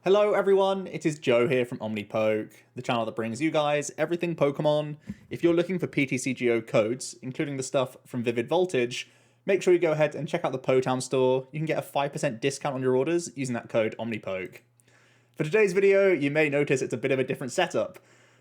Hello everyone, it is Joe here from Omnipoke, the channel that brings you guys everything Pokemon. If you're looking for PTCGO codes, including the stuff from Vivid Voltage, make sure you go ahead and check out the Potown store. You can get a 5% discount on your orders using that code Omnipoke. For today's video, you may notice it's a bit of a different setup.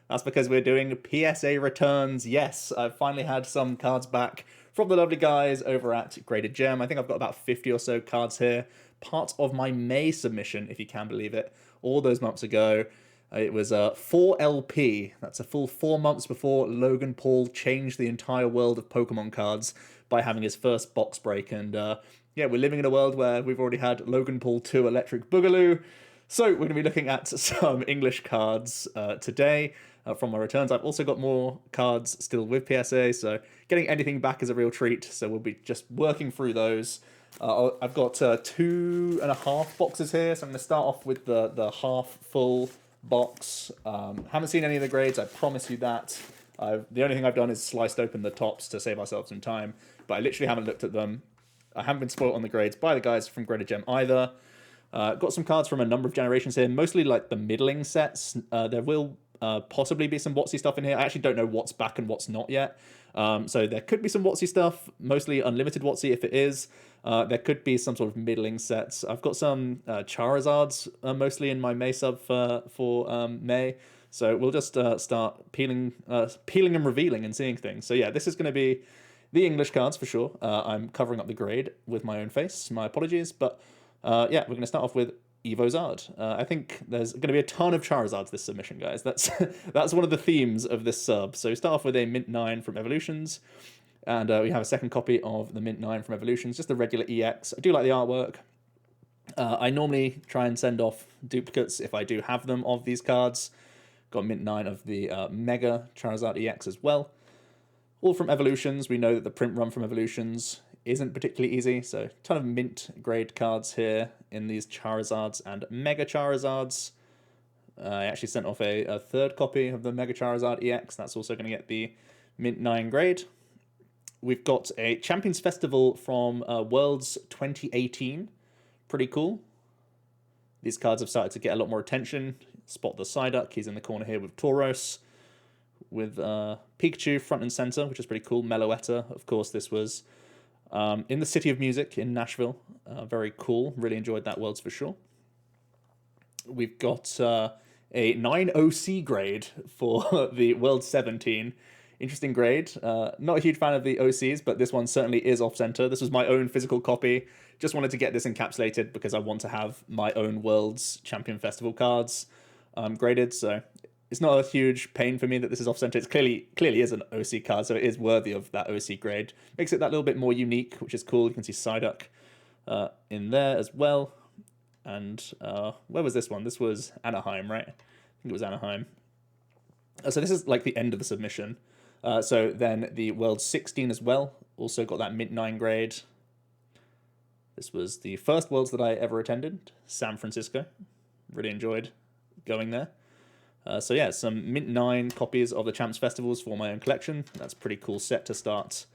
That's because we're doing PSA Returns. Yes, I've finally had some cards back from the lovely guys over at Gem. I think I've got about 50 or so cards here. Part of my May submission, if you can believe it, all those months ago. It was 4LP. That's a full 4 months before Logan Paul changed the entire world of Pokemon cards by having his first box break. And yeah, we're living in a world where we've already had Logan Paul 2 Electric Boogaloo. So we're going to be looking at some English cards today from my returns. I've also got more cards still with PSA, so getting anything back is a real treat. So we'll be just working through those. I've got 2.5 boxes here, so I'm going to start off with the half full box. Haven't seen any of the grades, I promise you that. The only thing I've done is sliced open the tops to save ourselves some time, but I literally haven't looked at them. I haven't been spoiled on the grades by the guys from Gem either. Got some cards from a number of generations here, mostly like the middling sets. There will possibly be some WotC stuff in here. I actually don't know what's back and what's not yet. So there could be some WotC stuff, mostly unlimited WotC if it is. There could be some sort of middling sets. I've got some Charizards mostly in my May sub for May. So we'll just start peeling and revealing and seeing things. So yeah, this is going to be the English cards for sure. I'm covering up the grade with my own face. My apologies. But yeah, we're going to start off with Evozard. I think there's going to be a ton of Charizards this submission, guys. That's that's one of the themes of this sub. So we start off with a Mint 9 from Evolutions. And we have a second copy of the Mint 9 from Evolutions, just the regular EX. I do like the artwork. I normally try and send off duplicates if I do have them of these cards. Got Mint 9 of the Mega Charizard EX as well. All from Evolutions. We know that the print run from Evolutions isn't particularly easy, so a ton of mint grade cards here in these Charizards and Mega Charizards. I actually sent off a third copy of the Mega Charizard EX. That's also going to get the Mint 9 grade. We've got a Champions Festival from Worlds 2018. Pretty cool. These cards have started to get a lot more attention. Spot the Psyduck. He's in the corner here with Tauros. With Pikachu front and center, which is pretty cool. Meloetta, of course, this was in the City of Music in Nashville. Very cool. Really enjoyed that Worlds for sure. We've got a 9 OC grade for the World 17. Interesting grade. Not a huge fan of the OCs, but this one certainly is off-center. This was my own physical copy. Just wanted to get this encapsulated because I want to have my own World's Champion Festival cards graded. So it's not a huge pain for me that this is off-center. It clearly is an OC card, so it is worthy of that OC grade. Makes it that little bit more unique, which is cool. You can see Psyduck in there as well. And where was this one? This was Anaheim, right? I think it was Anaheim. So this is like the end of the submission. So then the World 16 as well, also got that Mint 9 grade. This was the first Worlds that I ever attended, San Francisco. Really enjoyed going there. So yeah, some Mint 9 copies of the Champs Festivals for my own collection. That's a pretty cool set to start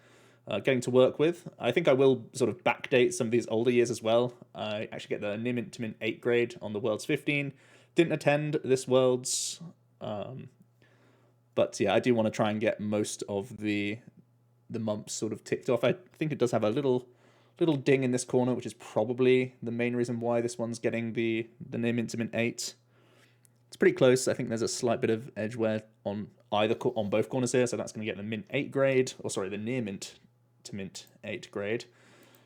getting to work with. I think I will sort of backdate some of these older years as well. I actually get the near Mint to Mint 8 grade on the Worlds 15. Didn't attend this Worlds. But yeah, I do want to try and get most of the months sort of ticked off. I think it does have a little ding in this corner, which is probably the main reason why this one's getting the near Mint to Mint 8. It's pretty close. I think there's a slight bit of edge wear on both corners here, so that's going to get the Mint 8 grade, or sorry, the near Mint to Mint 8 grade.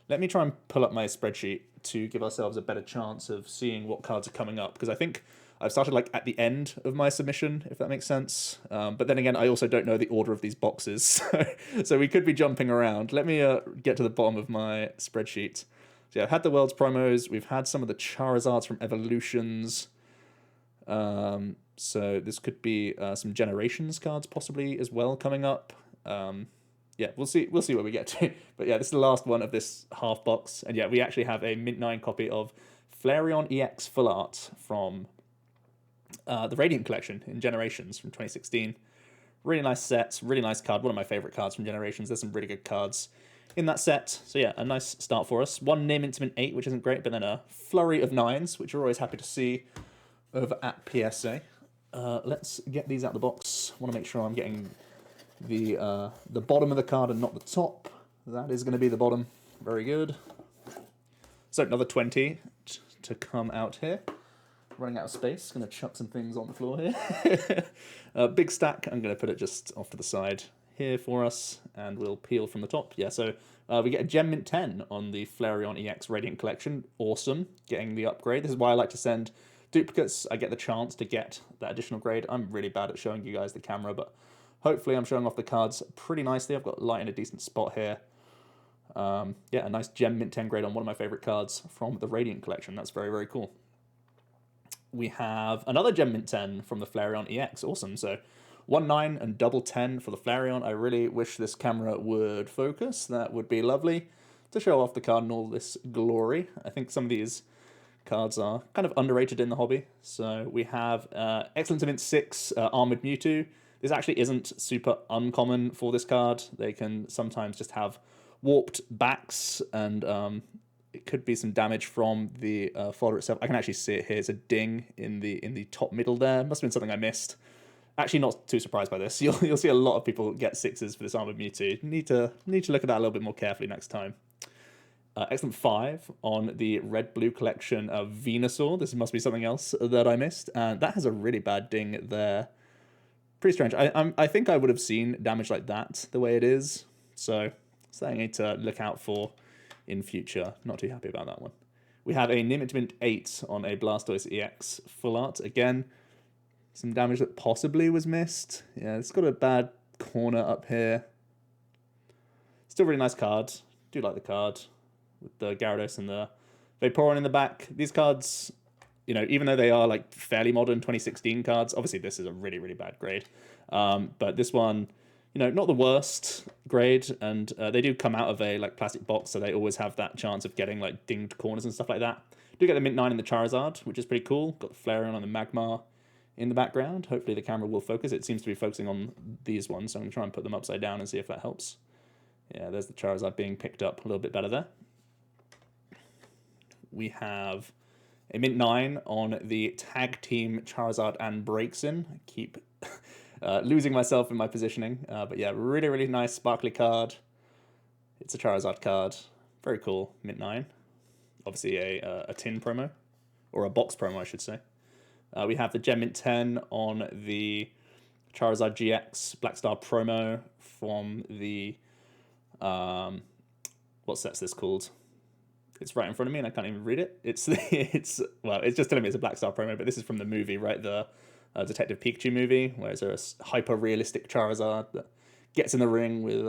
Let me try and pull up my spreadsheet to give ourselves a better chance of seeing what cards are coming up, because I think I've started like at the end of my submission, if that makes sense. But then again, I also don't know the order of these boxes, so we could be jumping around. Let me get to the bottom of my spreadsheet. So yeah, I've had the Worlds promos. We've had some of the Charizards from Evolutions. So this could be some Generations cards possibly as well coming up. Yeah, we'll see where we get to. But yeah, this is the last one of this half box. And yeah, we actually have a Mint 9 copy of Flareon EX Full Art from the Radiant Collection in Generations from 2016. Really nice sets, really nice card. One of my favorite cards from Generations. There's some really good cards in that set. So yeah, a nice start for us. One near Mint to Mint 8, which isn't great, but then a flurry of 9s, which we're always happy to see over at PSA. Let's get these out of the box. I want to make sure I'm getting the bottom of the card and not the top. That is going to be the bottom. Very good. So another 20 to come out here. Running out of space. Going to chuck some things on the floor here. Big stack. I'm going to put it just off to the side here for us, and we'll peel from the top. Yeah, so we get a Gem Mint 10 on the Flareon EX Radiant Collection. Awesome. Getting the upgrade. This is why I like to send duplicates. I get the chance to get that additional grade. I'm really bad at showing you guys the camera, but hopefully I'm showing off the cards pretty nicely. I've got light in a decent spot here. Yeah, a nice Gem Mint 10 grade on one of my favorite cards from the Radiant Collection. That's very, very cool. We have another Gem Mint 10 from the Flareon EX. Awesome. So 1-9 and double 10 for the Flareon. I really wish this camera would focus. That would be lovely to show off the card in all this glory. I think some of these cards are kind of underrated in the hobby. So we have Excellent Mint 6 Armored Mewtwo. This actually isn't super uncommon for this card. They can sometimes just have warped backs, and it could be some damage from the fodder itself. I can actually see it here. It's a ding in the top middle there. Must have been something I missed. Actually, not too surprised by this. You'll see a lot of people get 6s for this Armored Mewtwo. Need to look at that a little bit more carefully next time. Excellent 5 on the Red-Blue Collection of Venusaur. This must be something else that I missed. And that has a really bad ding there. Pretty strange. I think I would have seen damage like that the way it is. So something I need to look out for in future. Not too happy about that one. We have a Nimitz Mint 8 on a Blastoise EX Full Art. Again, some damage that possibly was missed. Yeah, it's got a bad corner up here. Still really nice card. Do like the card with the Gyarados and the Vaporeon in the back. These cards, you know, even though they are like fairly modern 2016 cards, obviously this is a really, really bad grade. But this one, you know, not the worst grade, and they do come out of a like plastic box, so they always have that chance of getting like dinged corners and stuff like that. Do get the Mint 9 in the Charizard, which is pretty cool. Got the Flareon and the Magmar in the background. Hopefully the camera will focus. It seems to be focusing on these ones, so I'm going to try and put them upside down and see if that helps. Yeah, there's the Charizard being picked up a little bit better there. We have a Mint 9 on the Tag Team Charizard and Braixen. I keep losing myself in my positioning. But yeah, really, really nice sparkly card. It's a Charizard card. Very cool, Mint 9. Obviously a tin promo, or a box promo, I should say. We have the Gem Mint 10 on the Charizard GX Black Star promo from the... what set's this called? It's right in front of me and I can't even read it. It's just telling me it's a Black Star promo, but this is from the movie, right? The Detective Pikachu movie, where it's a hyper-realistic Charizard that gets in the ring with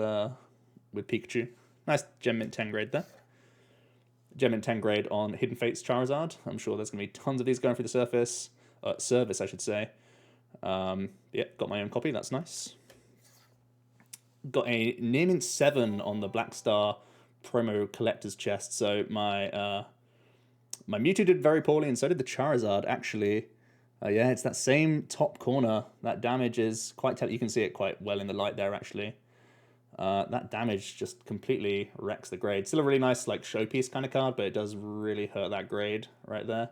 Pikachu. Nice Gem Mint 10 grade there. Gem Mint 10 grade on Hidden Fates Charizard. I'm sure there's going to be tons of these going through the service, I should say. Yeah, got my own copy. That's nice. Got a Near Mint 7 on the Black Star promo collector's chest. So my Mewtwo did very poorly, and so did the Charizard, actually. Yeah, it's that same top corner. That damage is quite... You can see it quite well in the light there, actually. That damage just completely wrecks the grade. Still a really nice like showpiece kind of card, but it does really hurt that grade right there.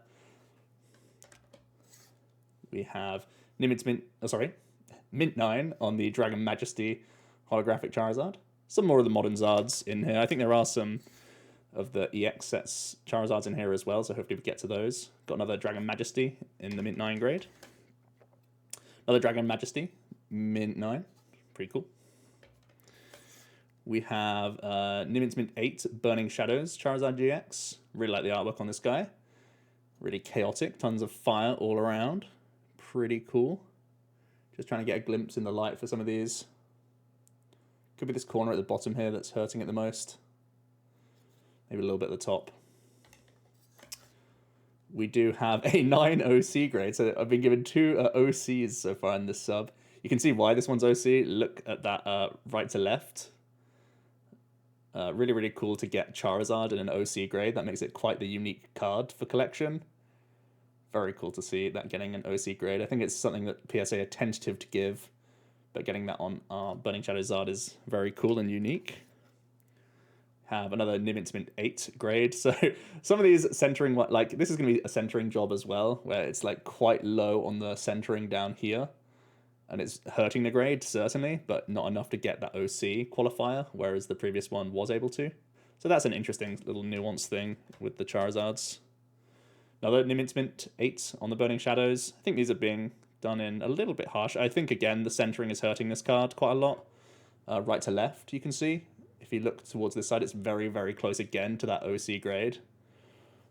We have Mint 9 on the Dragon Majesty holographic Charizard. Some more of the modern Zards in here. I think there are some of the EX sets Charizards in here as well, so hopefully we get to those. Got another Dragon Majesty in the Mint 9 grade. Another Dragon Majesty, Mint 9. Pretty cool. We have Nimitz Mint 8 Burning Shadows Charizard GX. Really like the artwork on this guy. Really chaotic. Tons of fire all around. Pretty cool. Just trying to get a glimpse in the light for some of these. Could be this corner at the bottom here that's hurting it the most. Maybe a little bit at the top. We do have a 9 OC grade. So I've been given 2 OCs so far in this sub. You can see why this one's OC. Look at that right to left. Really, really cool to get Charizard in an OC grade. That makes it quite the unique card for collection. Very cool to see that getting an OC grade. I think it's something that PSA are tentative to give, but getting that on Burning Shadow Zard is very cool and unique. Have another Nimitz Mint 8 grade. So some of these centering, like this is going to be a centering job as well, where it's like quite low on the centering down here. And it's hurting the grade, certainly, but not enough to get that OC qualifier, whereas the previous one was able to. So that's an interesting little nuance thing with the Charizards. Another Nimitz Mint 8 on the Burning Shadows. I think these are being done in a little bit harsh. I think, again, the centering is hurting this card quite a lot. Right to left, you can see. If you look towards this side, it's very, very close again to that OC grade.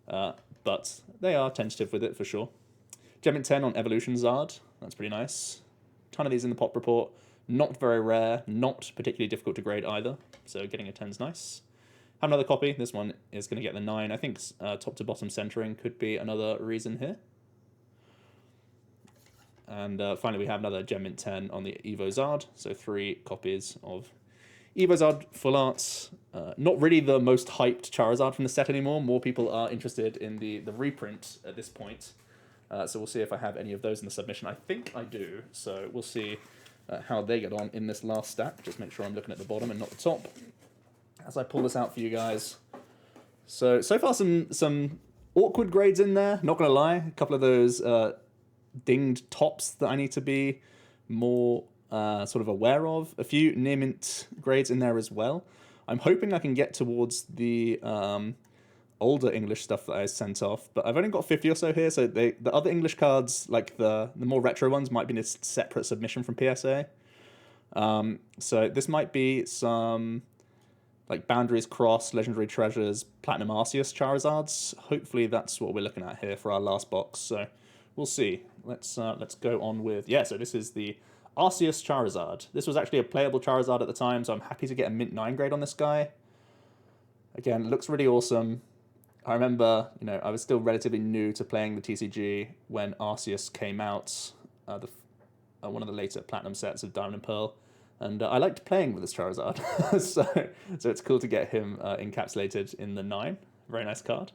But they are tentative with it for sure. Gem Mint 10 on Evolution Zard. That's pretty nice. Ton of these in the pop report. Not very rare, not particularly difficult to grade either. So getting a 10's nice. Have another copy. This one is going to get the 9. I think top to bottom centering could be another reason here. And finally, we have another Gem Mint 10 on the Evo Zard. So 3 copies of Evo Zard Full Arts. Not really the most hyped Charizard from the set anymore. More people are interested in the reprint at this point. So we'll see if I have any of those in the submission. I think I do. So we'll see how they get on in this last stack. Just make sure I'm looking at the bottom and not the top as I pull this out for you guys. So far some awkward grades in there. Not going to lie. A couple of those dinged tops that I need to be more sort of aware of. A few near mint grades in there as well. I'm hoping I can get towards the older English stuff that I sent off, but I've only got 50 or so here, so the other English cards, like the more retro ones, might be in a separate submission from PSA. So this might be some like Boundaries Cross, Legendary Treasures, Platinum Arceus Charizards. Hopefully that's what we're looking at here for our last box, so we'll see. Let's go on with, yeah, so this is the Arceus Charizard. This was actually a playable Charizard at the time, so I'm happy to get a Mint 9 grade on this guy. Again, looks really awesome. I remember, I was still relatively new to playing the TCG when Arceus came out, one of the later Platinum sets of Diamond and Pearl, and I liked playing with this Charizard, so it's cool to get him encapsulated in the 9. Very nice card.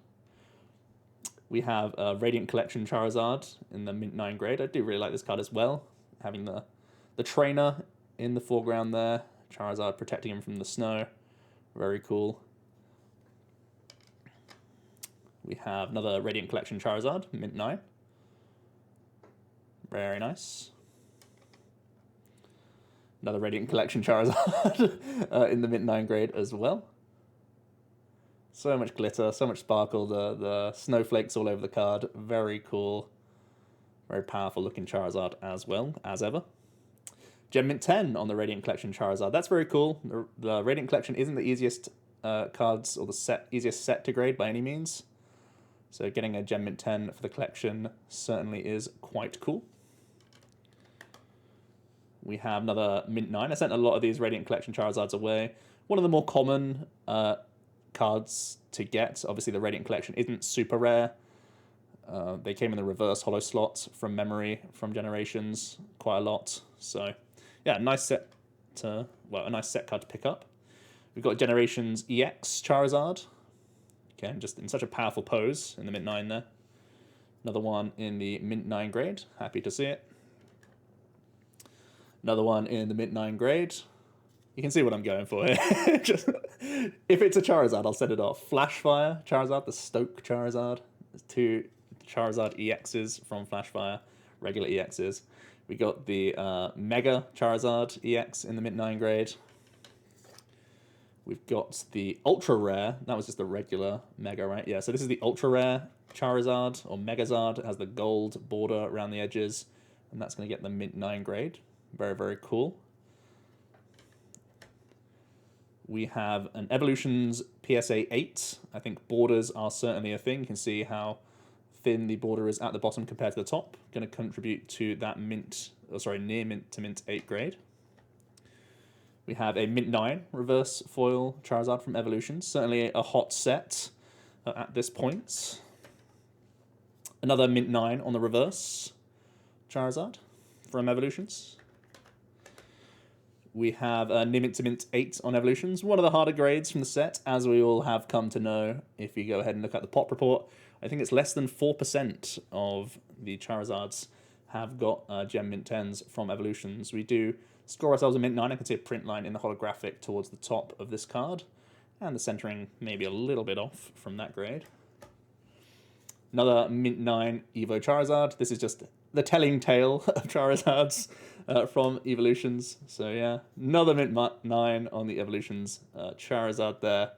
We have a Radiant Collection Charizard in the Mint 9 grade. I do really like this card as well, having the trainer in the foreground there, Charizard protecting him from the snow. Very cool. We have another Radiant Collection Charizard, Mint 9. Very nice. Another Radiant Collection Charizard in the Mint 9 grade as well. So much glitter, so much sparkle, the snowflakes all over the card. Very cool. Very powerful looking Charizard as well, as ever. Gem Mint 10 on the Radiant Collection Charizard. That's very cool. The Radiant Collection isn't the easiest cards or the easiest set to grade by any means. So getting a Gem Mint 10 for the collection certainly is quite cool. We have another Mint 9. I sent a lot of these Radiant Collection Charizards away. One of the more common cards to get. Obviously, the Radiant Collection isn't super rare. They came in the reverse holo slot from memory from Generations quite a lot. So, yeah, a nice set card to pick up. We've got Generations EX Charizard. Again, just in such a powerful pose in the Mint 9 there. Another one in the Mint 9 grade. Happy to see it. Another one in the Mint 9 grade. You can see what I'm going for here. If it's a Charizard, I'll set it off. Flashfire Charizard, the Stoke Charizard. There's 2 Charizard EXs from Flashfire, regular EXs. We got the Mega Charizard EX in the Mint 9 grade. We've got the Ultra Rare. That was just the regular Mega, right? Yeah, so this is the Ultra Rare Charizard, or Megazard. It has the gold border around the edges, and that's going to get the Mint 9 grade. Very, very cool. We have an Evolutions PSA 8. I think borders are certainly a thing. You can see how thin the border is at the bottom compared to the top. Going to contribute to that near mint to Mint 8 grade. We have a Mint 9 reverse foil Charizard from Evolutions. Certainly a hot set at this point. Another Mint 9 on the reverse Charizard from Evolutions. We have a Near Mint to Mint 8 on Evolutions. One of the harder grades from the set, as we all have come to know if you go ahead and look at the pop report. I think it's less than 4% of the Charizards have got Gem Mint 10s from Evolutions. We do score ourselves a Mint 9. I can see a print line in the holographic towards the top of this card. And the centering maybe a little bit off from that grade. Another Mint 9 Evo Charizard. This is just the telling tale of Charizards from Evolutions. So yeah, another Mint 9 on the Evolutions Charizard there.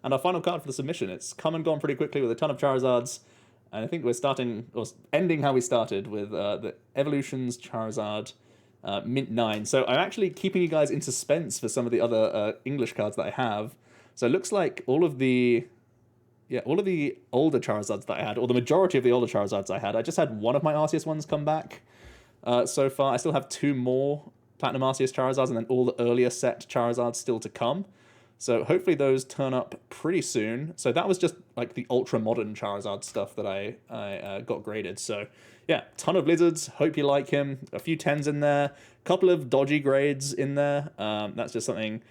And our final card for the submission. It's come and gone pretty quickly with a ton of Charizards. And I think we're starting, or ending how we started with the Evolutions Charizard Mint 9. So I'm actually keeping you guys in suspense for some of the other English cards that I have. So it looks like all of the older Charizards that I had, or the majority of the older Charizards I had, I just had one of my Arceus ones come back so far. I still have 2 more Platinum Arceus Charizards, and then all the earlier set Charizards still to come. So hopefully those turn up pretty soon. So that was just like the ultra modern Charizard stuff that I got graded. So yeah, ton of Lizards. Hope you like him. A few 10s in there. Couple of dodgy grades in there. That's just something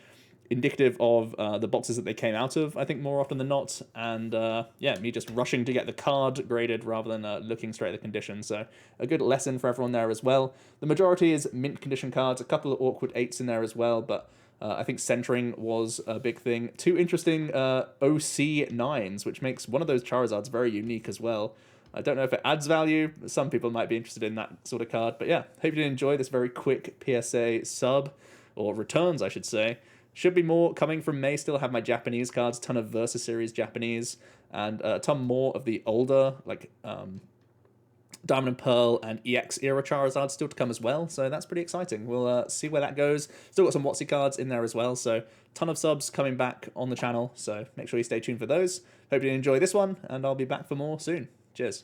indicative of the boxes that they came out of, I think, more often than not. And yeah, me just rushing to get the card graded rather than looking straight at the condition. So a good lesson for everyone there as well. The majority is mint condition cards. A couple of awkward 8s in there as well, but I think centering was a big thing. 2 interesting OC 9s, which makes one of those Charizards very unique as well. I don't know if it adds value. Some people might be interested in that sort of card. But yeah, hope you did enjoy this very quick PSA sub, or returns, I should say. Should be more coming from May. Still have my Japanese cards, ton of Versus Series Japanese, and a ton more of the older, like Diamond and Pearl and EX era Charizard still to come as well, so that's pretty exciting. We'll see where that goes. Still got some WotC cards in there as well, so ton of subs coming back on the channel, so make sure you stay tuned for those. Hope you enjoy this one, and I'll be back for more soon. Cheers.